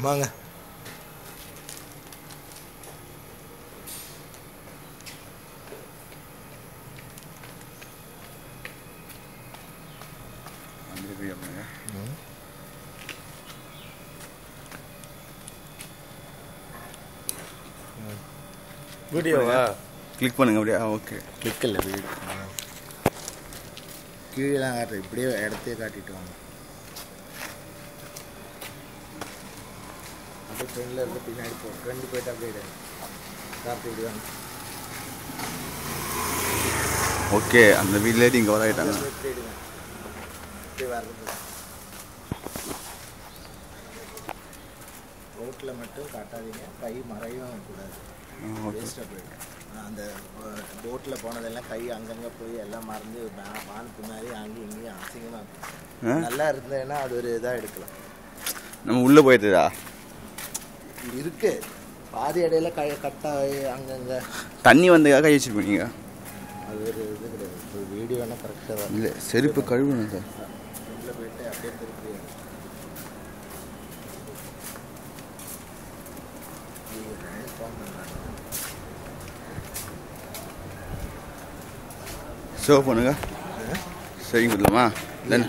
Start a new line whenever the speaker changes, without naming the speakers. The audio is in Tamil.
வாங்க. வீடியோவா
கிளிக் பண்ணுங்க அப்படியே. ஓகே,
கிளிக் இல்லை, வீடியோ கீழெலாம் காட்டுற, இப்படியே இடத்தையே காட்டிட்டு வாங்க. அப்படியே ஃப்ரெண்டில் இருந்து பின்னாடி ஃப்ரெண்டு போயிட்டு அப்படியே காப்பி விடுவாங்க.
ஓகே, அந்த வீட்லேயே இங்கே வராயிட்டாங்க.
இப்படி வர்றது ரோட்டில் மட்டும் காட்டாதீங்க, கை மறையும் கூடாது, வேஸ்ட்டாக போயிடும். அந்த போட்டில் போனதெல்லாம் கை அங்கங்கே போய் எல்லாம் மறந்து வான் பின்னாடி அங்கேயும் இங்கேயும் அசிங்கமாக இருக்கும். நல்லா இருந்ததுன்னா அது ஒரு இதாக எடுக்கலாம்.
நம்ம உள்ளே போயிட்டுதா
இருக்கு, பாதி இடையில கட்டாகி அங்கங்கே
தண்ணி வந்ததுக்காக கை வச்சுட்டு போனீங்க.
அது ஒரு இது கிடையாது. ஒரு வீடியோ வேணால் கரெக்டாக தான்
இல்லை, செருப்பு கழுவணும் சார்.
உள்ளே போயிட்டு அப்படியே திருப்பி
ஷோ பண்ணுங்க. சரிங்க, கொடுலாமா? தென்